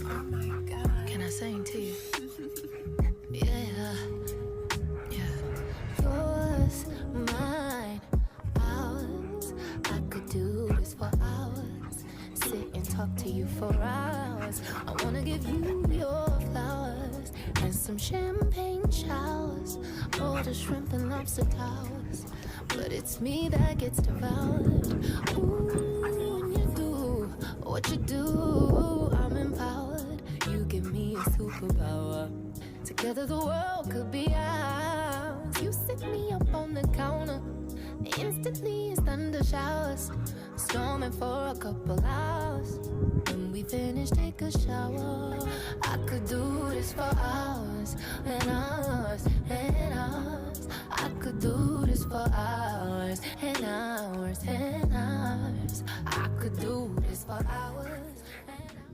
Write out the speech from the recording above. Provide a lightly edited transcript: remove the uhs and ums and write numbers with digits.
Oh my God. Can I sing to you? Yeah, yeah. Yours, mine, ours. I could do this for hours. Sit and talk to you for hours. I wanna give you your flowers and some champagne showers. All the shrimp and lobster towers. But it's me that gets devoured. Ooh, when you do what you do, I'm empowered. You give me a superpower. Together the world could be ours. You sit me up on the counter. Instantly it's thunder showers. Storming for a couple hours. When we finish, take a shower. I could do this for hours and hours and hours. I could do this for hours and hours and hours. I could do this for hours and hours.